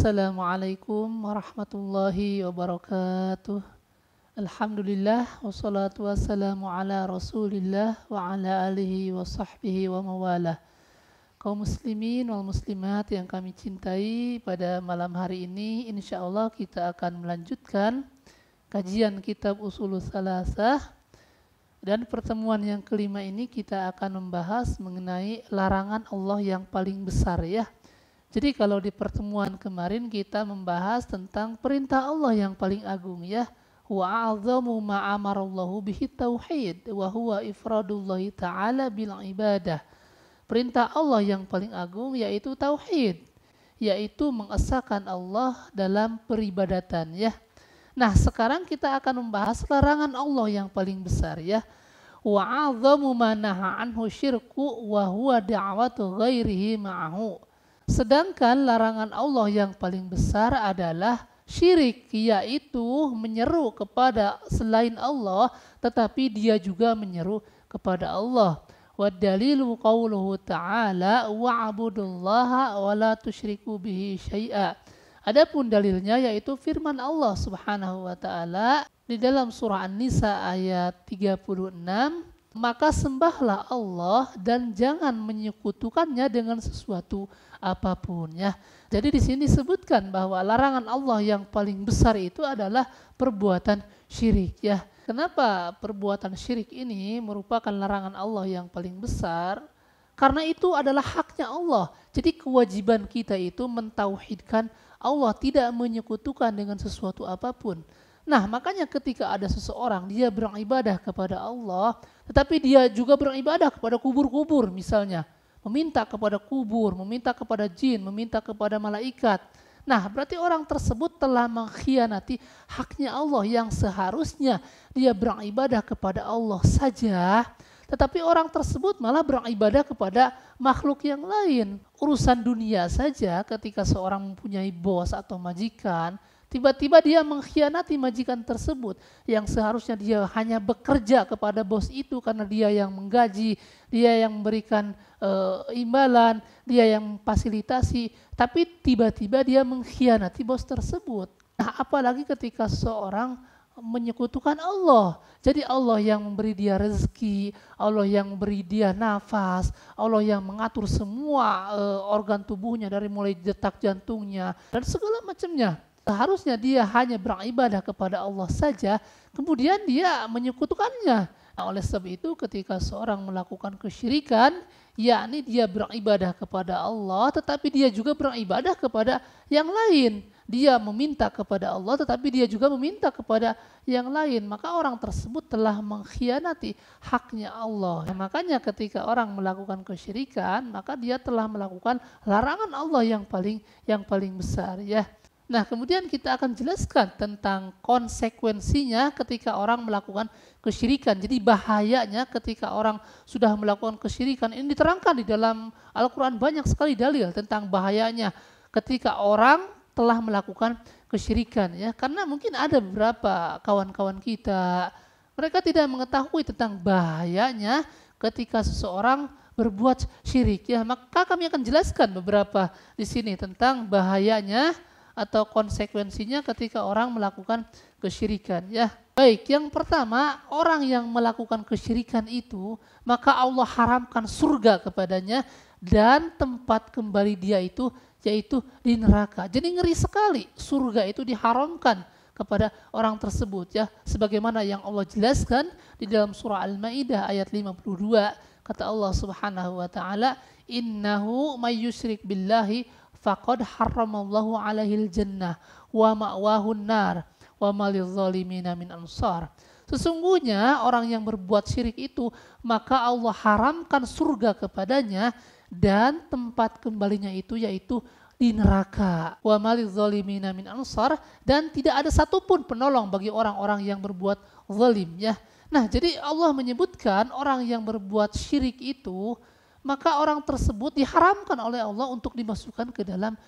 Assalamualaikum warahmatullahi wabarakatuh. Alhamdulillah wassalatu wassalamu ala Rasulillah wa ala alihi wa sahbihi wa mawalah. Kaum muslimin wal muslimat yang kami cintai, pada malam hari ini insyaallah kita akan melanjutkan kajian kitab Ushulus Salasah, dan pertemuan yang kelima ini kita akan membahas mengenai larangan Allah yang paling besar ya. Jadi kalau di pertemuan kemarin kita membahas tentang perintah Allah yang paling agung ya. Wa a'zamu ma amarallahu bihi tauhid wa huwa ifradullahi ta'ala bil ibadah. Perintah Allah yang paling agung yaitu tauhid, yaitu mengesahkan Allah dalam peribadatan ya. Nah, sekarang kita akan membahas larangan Allah yang paling besar ya. Wa a'zamu ma naha anhu syirku wa huwa da'watu ghairihi ma'ahu. Sedangkan larangan Allah yang paling besar adalah syirik, yaitu menyeru kepada selain Allah tetapi dia juga menyeru kepada Allah. Wa dalilu qauluhu ta'ala wa'budullaha wa la tusyriku bihi syai'a. Adapun dalilnya yaitu firman Allah Subhanahu wa taala di dalam surah An-Nisa ayat 36, maka sembahlah Allah dan jangan menyekutukannya dengan sesuatu apapun ya. Jadi di sini disebutkan bahwa larangan Allah yang paling besar itu adalah perbuatan syirik ya. Kenapa perbuatan syirik ini merupakan larangan Allah yang paling besar? Karena itu adalah haknya Allah. Jadi kewajiban kita itu mentauhidkan Allah, tidak menyekutukan dengan sesuatu apapun. Nah, makanya ketika ada seseorang dia beribadah kepada Allah, tetapi dia juga beribadah kepada kubur-kubur misalnya, meminta kepada kubur, meminta kepada jin, meminta kepada malaikat. Nah, berarti orang tersebut telah mengkhianati haknya Allah yang seharusnya dia beribadah kepada Allah saja, tetapi orang tersebut malah beribadah kepada makhluk yang lain. Urusan dunia saja, ketika seorang mempunyai bos atau majikan, tiba-tiba dia mengkhianati majikan tersebut yang seharusnya dia hanya bekerja kepada bos itu karena dia yang menggaji, dia yang memberikan imbalan, dia yang memfasilitasi, tapi tiba-tiba dia mengkhianati bos tersebut. Nah, apalagi ketika seorang menyekutukan Allah. Jadi Allah yang memberi dia rezeki, Allah yang memberi dia nafas, Allah yang mengatur semua organ tubuhnya dari mulai detak jantungnya dan segala macamnya. Seharusnya dia hanya beribadah kepada Allah saja, kemudian dia menyekutukannya. Nah, oleh sebab itu ketika seorang melakukan kesyirikan, yakni dia beribadah kepada Allah tetapi dia juga beribadah kepada yang lain. Dia meminta kepada Allah tetapi dia juga meminta kepada yang lain, maka orang tersebut telah mengkhianati haknya Allah. Nah, makanya ketika orang melakukan kesyirikan, maka dia telah melakukan larangan Allah yang paling besar ya. Nah, kemudian kita akan jelaskan tentang konsekuensinya ketika orang melakukan kesyirikan. Jadi bahayanya ketika orang sudah melakukan kesyirikan, ini diterangkan di dalam Al-Quran banyak sekali dalil tentang bahayanya ketika orang telah melakukan kesyirikan ya. Karena mungkin ada beberapa kawan-kawan kita, mereka tidak mengetahui tentang bahayanya ketika seseorang berbuat syirik ya. Maka kami akan jelaskan beberapa di sini tentang bahayanya atau konsekuensinya ketika orang melakukan kesyirikan ya. Baik, yang pertama, orang yang melakukan kesyirikan itu maka Allah haramkan surga kepadanya dan tempat kembali dia itu yaitu di neraka. Jadi ngeri sekali, surga itu diharamkan kepada orang tersebut ya, sebagaimana yang Allah jelaskan di dalam surah Al-Maidah ayat 52, kata Allah Subhanahu wa taala, innahu may yusyrik billahi faqad harramallahu alaihil jannah wa ma'wahun nar wa malil zalimina min ansar. Sesungguhnya orang yang berbuat syirik itu maka Allah haramkan surga kepadanya dan tempat kembalinya itu yaitu di neraka. Wa malil zalimina min ansar, dan tidak ada satupun penolong bagi orang-orang yang berbuat zalim ya. Nah, jadi Allah menyebutkan orang yang berbuat syirik itu maka orang tersebut diharamkan oleh Allah untuk dimasukkan ke dalam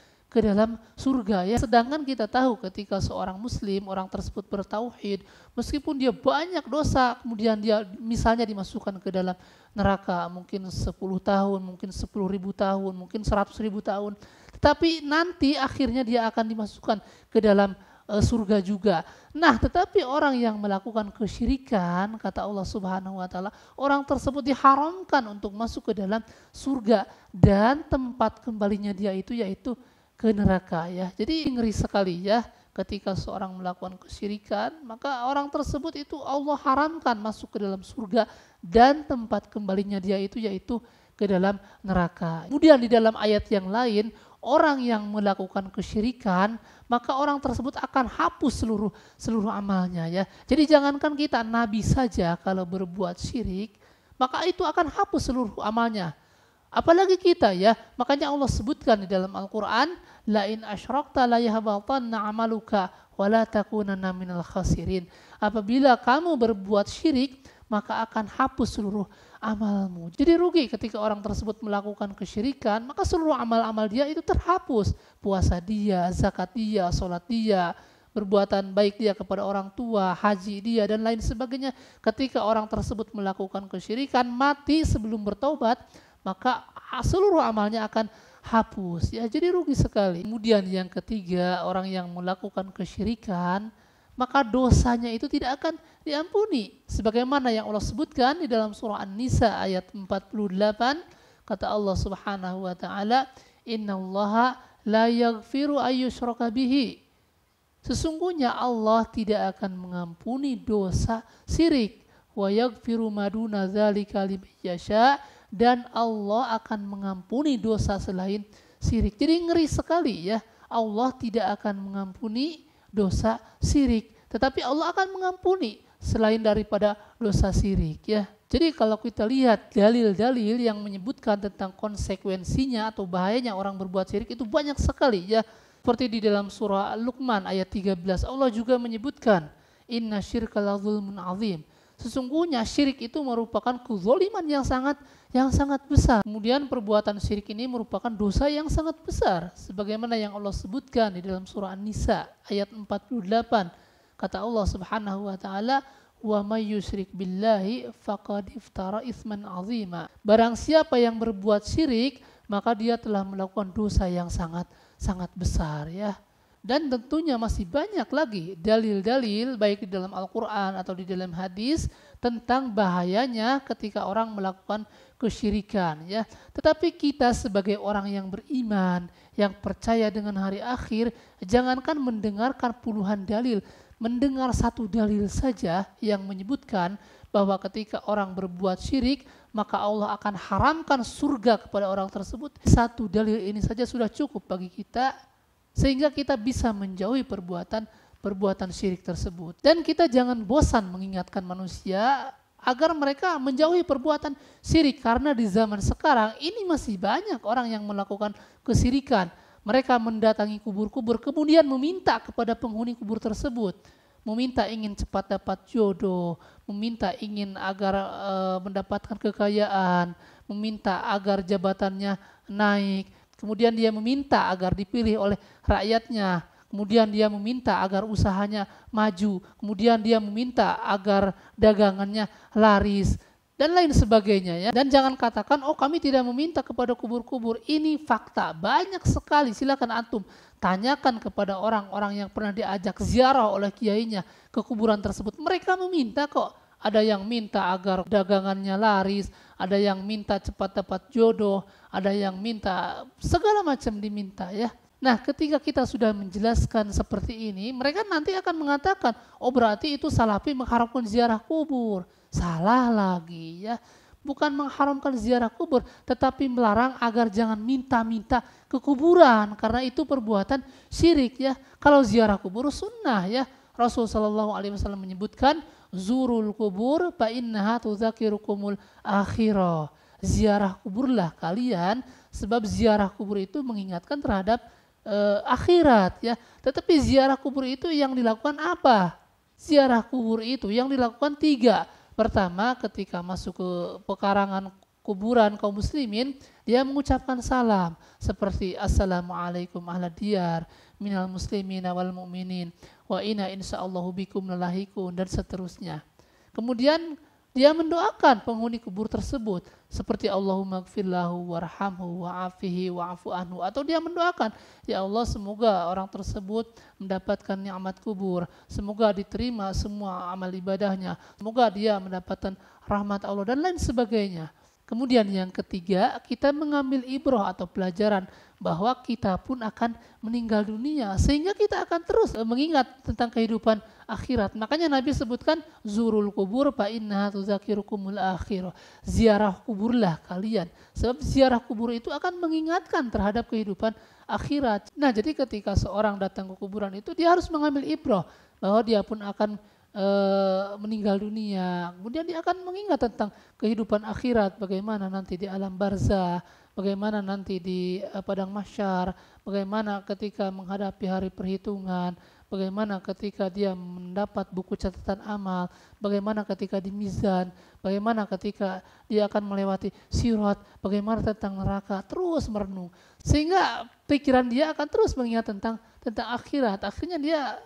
surga ya. Sedangkan kita tahu ketika seorang muslim, orang tersebut bertauhid, meskipun dia banyak dosa, kemudian dia misalnya dimasukkan ke dalam neraka mungkin 10 tahun, mungkin 10.000 tahun, mungkin 100.000 tahun, Tapi nanti akhirnya dia akan dimasukkan ke dalam surga juga. Nah, tetapi orang yang melakukan kesyirikan, kata Allah Subhanahu wa taala, orang tersebut diharamkan untuk masuk ke dalam surga dan tempat kembalinya dia itu yaitu ke neraka ya. Jadi ngeri sekali ya ketika seorang melakukan kesyirikan, maka orang tersebut itu Allah haramkan masuk ke dalam surga dan tempat kembalinya dia itu yaitu ke dalam neraka. Kemudian di dalam ayat yang lain, orang yang melakukan kesyirikan, maka orang tersebut akan hapus seluruh amalnya ya. Jadi jangankan kita, nabi saja kalau berbuat syirik, maka itu akan hapus seluruh amalnya. Apalagi kita ya, makanya Allah sebutkan di dalam Al-Quran, la in asyrakta la yahbatanna amaluka wa la takunanna minal khasirin. Apabila kamu berbuat syirik, maka akan hapus seluruh amalmu. Jadi rugi ketika orang tersebut melakukan kesyirikan, maka seluruh amal-amal dia itu terhapus. Puasa dia, zakat dia, sholat dia, perbuatan baik dia kepada orang tua, haji dia, dan lain sebagainya. Ketika orang tersebut melakukan kesyirikan, mati sebelum bertobat, maka seluruh amalnya akan hapus. Ya, jadi rugi sekali. Kemudian yang ketiga, orang yang melakukan kesyirikan, maka dosanya itu tidak akan diampuni. Sebagaimana yang Allah sebutkan di dalam surah An-Nisa ayat 48, kata Allah Subhanahu wa taala, "Innallaha la yaghfiru ayyushraka bihi." Sesungguhnya Allah tidak akan mengampuni dosa syirik. Wa yaghfiru ma duna dzalika liman yasha, dan Allah akan mengampuni dosa selain syirik. Jadi ngeri sekali ya. Allah tidak akan mengampuni dosa syirik, tetapi Allah akan mengampuni selain daripada dosa syirik ya. Jadi kalau kita lihat dalil-dalil yang menyebutkan tentang konsekuensinya atau bahayanya orang berbuat syirik itu banyak sekali ya. Seperti di dalam surah Luqman ayat 13, Allah juga menyebutkan inna syirka la zulmun azim. Sesungguhnya syirik itu merupakan kezaliman yang sangat besar. Kemudian perbuatan syirik ini merupakan dosa yang sangat besar. Sebagaimana yang Allah sebutkan di dalam surah An-Nisa ayat 48. Kata Allah Subhanahu wa taala, "Wa may yusyrik billahi faqad iftara itsman 'azima." Barang siapa yang berbuat syirik, maka dia telah melakukan dosa yang sangat besar ya. Dan tentunya masih banyak lagi dalil-dalil baik di dalam Al-Quran atau di dalam hadis tentang bahayanya ketika orang melakukan kesyirikan ya. Tetapi kita sebagai orang yang beriman, yang percaya dengan hari akhir, jangankan mendengarkan puluhan dalil, mendengar satu dalil saja yang menyebutkan bahwa ketika orang berbuat syirik, maka Allah akan haramkan surga kepada orang tersebut. Satu dalil ini saja sudah cukup bagi kita, sehingga kita bisa menjauhi perbuatan syirik tersebut. Dan kita jangan bosan mengingatkan manusia agar mereka menjauhi perbuatan syirik, karena di zaman sekarang ini masih banyak orang yang melakukan kesyirikan. Mereka mendatangi kubur-kubur kemudian meminta kepada penghuni kubur tersebut, meminta ingin cepat dapat jodoh, meminta ingin agar mendapatkan kekayaan, meminta agar jabatannya naik. Kemudian dia meminta agar dipilih oleh rakyatnya. Kemudian dia meminta agar usahanya maju. Kemudian dia meminta agar dagangannya laris. Dan lain sebagainya ya. Dan jangan katakan, oh kami tidak meminta kepada kubur-kubur. Ini fakta, banyak sekali. Silakan antum tanyakan kepada orang-orang yang pernah diajak ziarah oleh kiainya ke kuburan tersebut. Mereka meminta kok. Ada yang minta agar dagangannya laris, ada yang minta cepat dapat jodoh, ada yang minta segala macam diminta ya. Nah, ketika kita sudah menjelaskan seperti ini, mereka nanti akan mengatakan, oh berarti itu salafi mengharamkan ziarah kubur. Salah lagi ya. Bukan mengharamkan ziarah kubur, tetapi melarang agar jangan minta-minta ke kuburan, karena itu perbuatan syirik ya. Kalau ziarah kubur sunnah ya. Rasulullah SAW menyebutkan, zurul kubur fa innaha tudzakirukumul akhirah. Ziarah kuburlah kalian, sebab ziarah kubur itu mengingatkan terhadap akhirat ya. Tetapi ziarah kubur itu yang dilakukan apa? Ziarah kubur itu yang dilakukan 3. Pertama, ketika masuk ke pekarangan kuburan kaum muslimin, dia mengucapkan salam seperti assalamualaikum ahla diyar minal muslimina wal mu'minin wa inna insyaallahu bikum lalahikun, dan seterusnya. Kemudian Dia mendoakan penghuni kubur tersebut seperti Allahumma gfirlahu warhamhu wa'afihi wa'afu anhu, atau dia mendoakan, ya Allah semoga orang tersebut mendapatkan nikmat kubur, semoga diterima semua amal ibadahnya, semoga dia mendapatkan rahmat Allah dan lain sebagainya. Kemudian yang ketiga, kita mengambil ibrah atau pelajaran bahwa kita pun akan meninggal dunia, sehingga kita akan terus mengingat tentang kehidupan akhirat. Makanya Nabi sebutkan zurul kubur fa innaha tuzakirukumul akhirah. Ziarah kuburlah kalian, sebab ziarah kubur itu akan mengingatkan terhadap kehidupan akhirat. Nah, jadi ketika seorang datang ke kuburan itu dia harus mengambil ibrah bahwa dia pun akan meninggal dunia. Kemudian dia akan mengingat tentang kehidupan akhirat, bagaimana nanti di alam barzah, bagaimana nanti di padang mahsyar, bagaimana ketika menghadapi hari perhitungan, bagaimana ketika dia mendapat buku catatan amal, bagaimana ketika di mizan, bagaimana ketika dia akan melewati sirat, bagaimana tentang neraka, terus merenung. Sehingga pikiran dia akan terus mengingat tentang akhirat. Akhirnya dia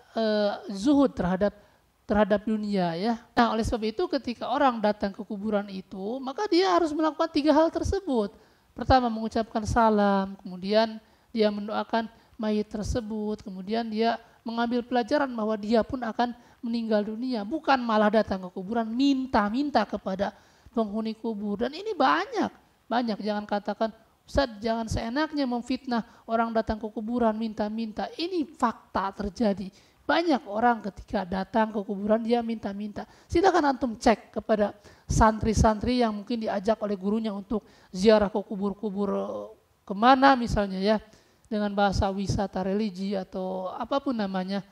zuhud terhadap dunia, ya. Nah, oleh sebab itu ketika orang datang ke kuburan itu, maka dia harus melakukan 3 hal tersebut. Pertama, mengucapkan salam, kemudian dia mendoakan mayit tersebut, kemudian dia mengambil pelajaran bahwa dia pun akan meninggal dunia, bukan malah datang ke kuburan minta-minta kepada penghuni kubur. Dan ini banyak, jangan katakan, Ustaz jangan seenaknya memfitnah orang datang ke kuburan minta-minta. Ini fakta terjadi. Banyak orang ketika datang ke kuburan dia minta-minta. Silakan antum cek kepada santri-santri yang mungkin diajak oleh gurunya untuk ziarah ke kubur-kubur kemana misalnya, ya, dengan bahasa wisata religi atau apapun namanya.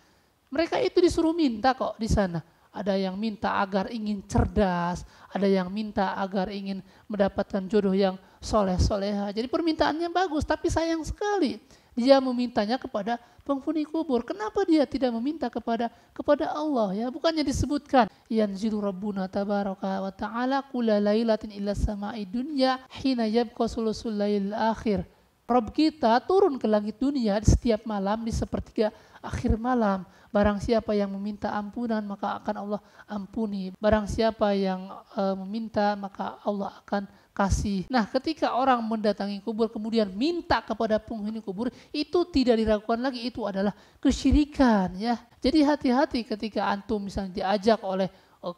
Mereka itu disuruh minta kok di sana. Ada yang minta agar ingin cerdas, ada yang minta agar ingin mendapatkan jodoh yang soleh-soleha. Jadi permintaannya bagus, tapi sayang sekali dia memintanya kepada penghuni kubur. Kenapa dia tidak meminta kepada Allah, ya? Bukannya disebutkan yanzilu rabbuna tabaraka wa ta'ala kulla lailatin illa sama'i dunya hina yabqa sulusul lail akhir. Rabb kita turun ke langit dunia di setiap malam di sepertiga akhir malam. Barang siapa yang meminta ampunan maka akan Allah ampuni. Barang siapa yang meminta maka Allah akan kasih. Nah, ketika orang mendatangi kubur kemudian minta kepada penghuni kubur, itu tidak diragukan lagi, itu adalah kesyirikan, ya. Jadi hati-hati ketika antum misalnya diajak oleh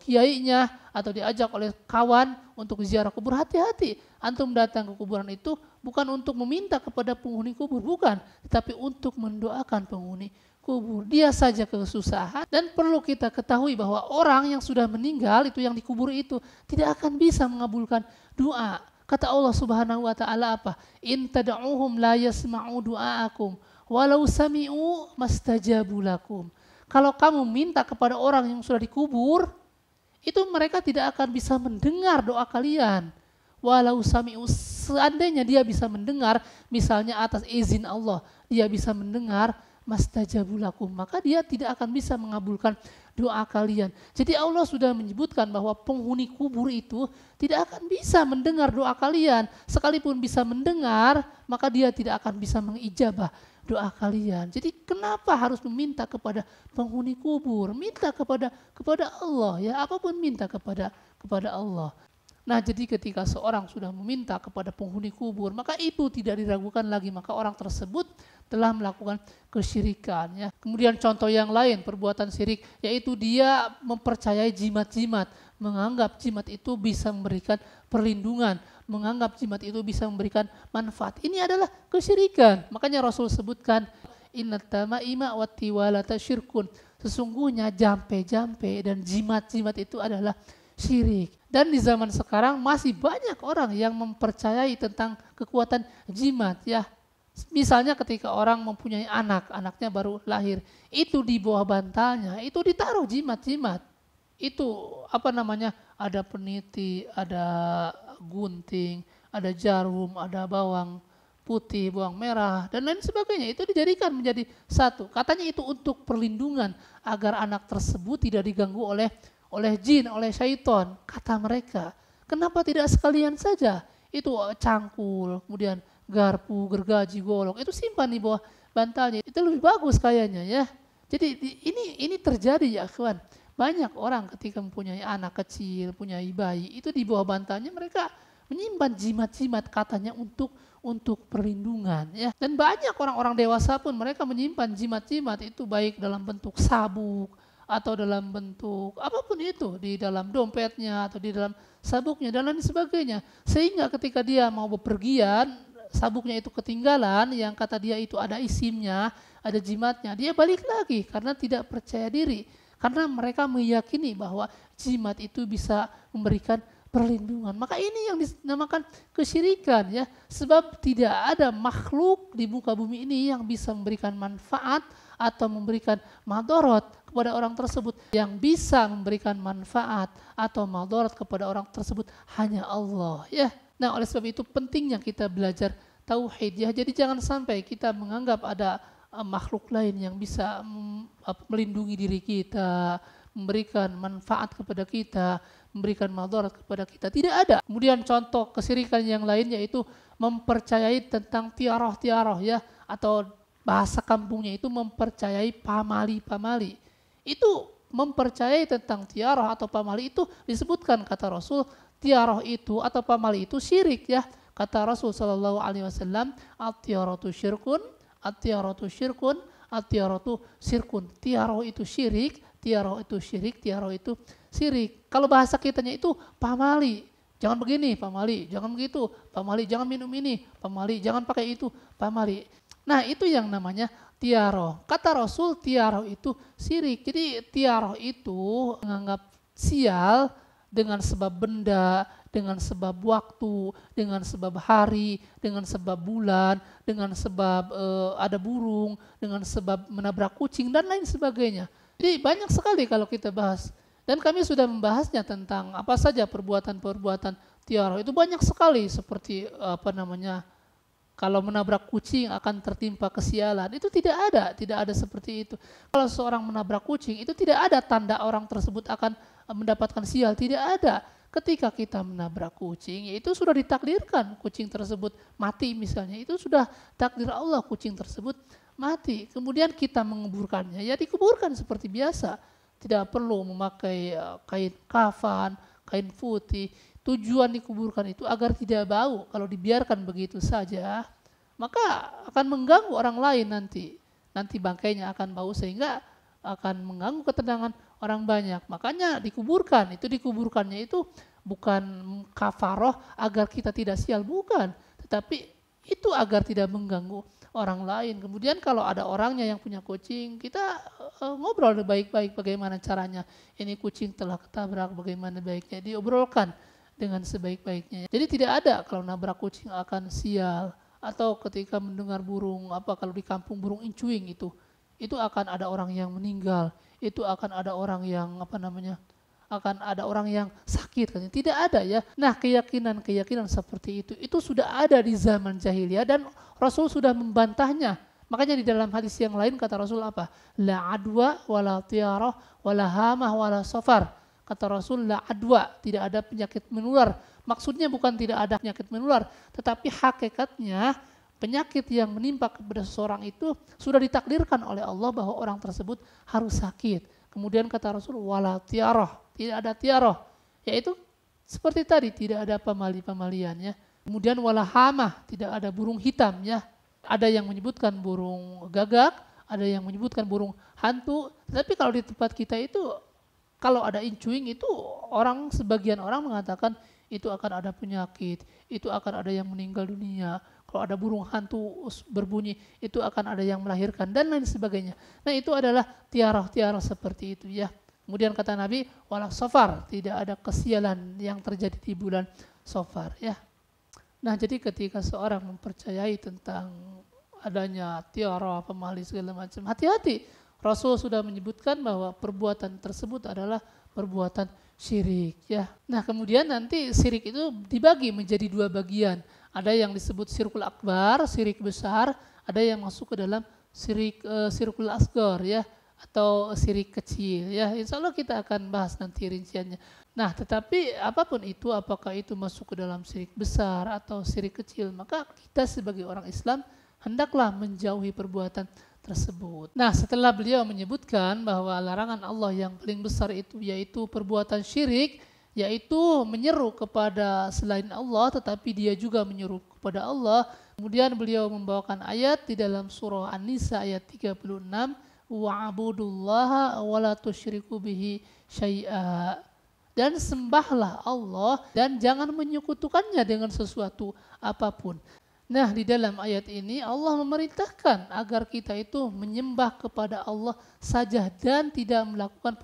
kiainya atau diajak oleh kawan untuk ziarah kubur, hati-hati. Antum datang ke kuburan itu bukan untuk meminta kepada penghuni kubur, bukan, tetapi untuk mendoakan penghuni kubur. Dia saja kesusahan, dan perlu kita ketahui bahwa orang yang sudah meninggal itu yang dikubur itu tidak akan bisa mengabulkan doa. Kata Allah Subhanahu wa taala apa? In tad'uhum la yasma'u du'aakum walau sami'u mastajabu lakum. Kalau kamu minta kepada orang yang sudah dikubur, itu mereka tidak akan bisa mendengar doa kalian. Walau sami'u, seandainya dia bisa mendengar, misalnya atas izin Allah, dia bisa mendengar, mastajabu lakum, maka dia tidak akan bisa mengabulkan doa kalian. Jadi Allah sudah menyebutkan bahwa penghuni kubur itu tidak akan bisa mendengar doa kalian. Sekalipun bisa mendengar, maka dia tidak akan bisa mengijabah doa kalian. Jadi kenapa harus meminta kepada penghuni kubur? Minta kepada Allah, ya, apapun minta kepada Allah. Nah, jadi ketika seorang sudah meminta kepada penghuni kubur, maka itu tidak diragukan lagi, maka orang tersebut telah melakukan kesyirikan, ya. Kemudian contoh yang lain perbuatan syirik, yaitu dia mempercayai jimat-jimat, menganggap jimat itu bisa memberikan perlindungan, menganggap jimat itu bisa memberikan manfaat. Ini adalah kesyirikan. Makanya Rasul sebutkan innat tamaima wat tiwalata syirkun. Sesungguhnya jampe-jampe dan jimat-jimat itu adalah syirik. Dan di zaman sekarang masih banyak orang yang mempercayai tentang kekuatan jimat, ya. Misalnya ketika orang mempunyai anak, anaknya baru lahir, itu di bawah bantalnya itu ditaruh jimat-jimat. Itu ada peniti, ada gunting, ada jarum, ada bawang putih, bawang merah, dan lain sebagainya. Itu dijadikan menjadi satu. Katanya itu untuk perlindungan agar anak tersebut tidak diganggu oleh jin, oleh syaitan, kata mereka. Kenapa tidak sekalian saja? Itu cangkul, kemudian garpu, gergaji, golok, itu simpan di bawah bantalnya. Itu lebih bagus kayaknya, ya. Jadi ini terjadi, ya kawan. Banyak orang ketika mempunyai anak kecil, punya bayi, itu di bawah bantalnya mereka menyimpan jimat-jimat katanya untuk perlindungan ya. Dan banyak orang-orang dewasa pun mereka menyimpan jimat-jimat itu baik dalam bentuk sabuk atau dalam bentuk apapun itu, di dalam dompetnya atau di dalam sabuknya dan lain sebagainya. Sehingga ketika dia mau bepergian, sabuknya itu ketinggalan yang kata dia itu ada isimnya, ada jimatnya, dia balik lagi karena tidak percaya diri. Karena mereka meyakini bahwa jimat itu bisa memberikan perlindungan. Maka ini yang dinamakan kesyirikan ya. Sebab tidak ada makhluk di muka bumi ini yang bisa memberikan manfaat atau memberikan madorot kepada orang tersebut. Yang bisa memberikan manfaat atau madorot kepada orang tersebut hanya Allah ya. Nah, oleh sebab itu pentingnya kita belajar tauhid ya. Jadi jangan sampai kita menganggap ada makhluk lain yang bisa melindungi diri kita, memberikan manfaat kepada kita, memberikan madarat kepada kita. Tidak ada. Kemudian contoh kesyirikan yang lain yaitu mempercayai tentang tiaroh-tiaroh ya, atau bahasa kampungnya itu mempercayai pamali-pamali. Itu mempercayai tentang tiaroh atau pamali itu disebutkan kata Rasul, tiaroh itu atau pamali itu syirik ya. Kata Rasul sallallahu alaihi wasallam, at-tiaratu syirkun, at-tiaratu syirkun, at-tiaratu syirkun. Tiaroh itu syirik, tiaroh itu syirik, tiaroh itu syirik. Kalau bahasa kitanya itu pamali, jangan begini pamali, jangan begitu pamali, jangan minum ini pamali, jangan pakai itu pamali. Nah itu yang namanya tiaroh. Kata Rasul tiaroh itu syirik. Jadi tiaroh itu menganggap sial dengan sebab benda, dengan sebab waktu, dengan sebab hari, dengan sebab bulan, dengan sebab ada burung, dengan sebab menabrak kucing dan lain sebagainya. Jadi banyak sekali kalau kita bahas. Dan kami sudah membahasnya tentang apa saja perbuatan-perbuatan tiaroh. Itu banyak sekali seperti kalau menabrak kucing akan tertimpa kesialan. Itu tidak ada seperti itu. Kalau seorang menabrak kucing itu tidak ada tanda orang tersebut akan mendapatkan sial, tidak ada. Ketika kita menabrak kucing, itu sudah ditakdirkan kucing tersebut mati misalnya. Itu sudah takdir Allah kucing tersebut mati. Kemudian kita menguburkannya, ya dikuburkan seperti biasa. Tidak perlu memakai kain kafan, kain putih. Tujuan dikuburkan itu agar tidak bau. Kalau dibiarkan begitu saja, maka akan mengganggu orang lain nanti. Nanti bangkainya akan bau sehingga akan mengganggu ketenangan orang banyak. Makanya dikuburkan. Itu dikuburkannya itu bukan kafaroh agar kita tidak sial, bukan. Tetapi itu agar tidak mengganggu orang lain. Kemudian kalau ada orangnya yang punya kucing, kita ngobrol baik-baik bagaimana caranya. Ini kucing telah ketabrak, bagaimana baiknya. Diobrolkan dengan sebaik-baiknya. Jadi tidak ada kalau nabrak kucing akan sial. Atau ketika mendengar burung, kalau di kampung burung incuing itu akan ada orang yang meninggal, itu akan ada orang yang akan ada orang yang sakit. Tidak ada ya. Nah keyakinan seperti itu sudah ada di zaman jahiliyah dan Rasul sudah membantahnya. Makanya di dalam hadis yang lain kata Rasul apa? La adwa wala tiarah wala hamah wala safar. Kata Rasul la adwa, tidak ada penyakit menular. Maksudnya bukan tidak ada penyakit menular, tetapi hakikatnya penyakit yang menimpa kepada seseorang itu sudah ditakdirkan oleh Allah bahwa orang tersebut harus sakit. Kemudian kata Rasul wala tiarah, tidak ada tiarah, yaitu seperti tadi tidak ada pamali-pamalian ya. Kemudian wala hamah, tidak ada burung hitam ya. Ada yang menyebutkan burung gagak, ada yang menyebutkan burung hantu. Tapi kalau di tempat kita itu kalau ada incuing itu sebagian orang mengatakan itu akan ada penyakit, itu akan ada yang meninggal dunia. Kalau ada burung hantu berbunyi, itu akan ada yang melahirkan dan lain sebagainya. Nah itu adalah tiarah-tiarah seperti itu ya. Kemudian kata Nabi, wala safar, tidak ada kesialan yang terjadi di bulan Safar ya. Nah jadi ketika seorang mempercayai tentang adanya tiarah, pemali segala macam, hati-hati. Rasul sudah menyebutkan bahwa perbuatan tersebut adalah perbuatan syirik ya. Nah kemudian nanti syirik itu dibagi menjadi dua bagian. Ada yang disebut syirkul akbar, syirik besar, ada yang masuk ke dalam syirkul asgar ya, atau syirik kecil ya. Insya Allah kita akan bahas nanti rinciannya. Nah tetapi apapun itu, apakah itu masuk ke dalam syirik besar atau syirik kecil, maka kita sebagai orang Islam hendaklah menjauhi perbuatan tersebut. Nah, setelah beliau menyebutkan bahwa larangan Allah yang paling besar itu yaitu perbuatan syirik, yaitu menyeru kepada selain Allah tetapi dia juga menyeru kepada Allah. Kemudian beliau membawakan ayat di dalam surah An-Nisa ayat 36, wa'budullaha wa la tusyriku bihi syai'a. Dan sembahlah Allah dan jangan menyekutukannya dengan sesuatu apapun. Nah, di dalam ayat ini Allah memerintahkan agar kita itu menyembah kepada Allah saja dan tidak melakukan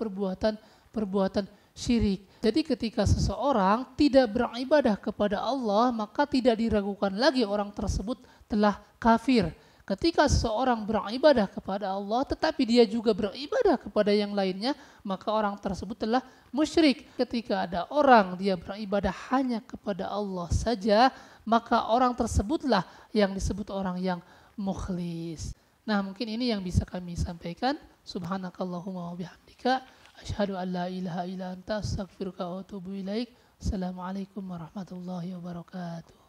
perbuatan syirik. Jadi ketika seseorang tidak beribadah kepada Allah, maka tidak diragukan lagi orang tersebut telah kafir. Ketika seseorang beribadah kepada Allah tetapi dia juga beribadah kepada yang lainnya, maka orang tersebut telah musyrik. Ketika ada orang dia beribadah hanya kepada Allah saja, maka orang tersebutlah yang disebut orang yang mukhlis. Nah, mungkin ini yang bisa kami sampaikan. Subhanakallahumma wa bihamdika asyhadu an la ilaha illa anta astaghfiruka wa atubu ilaik. Assalamualaikum warahmatullahi wabarakatuh.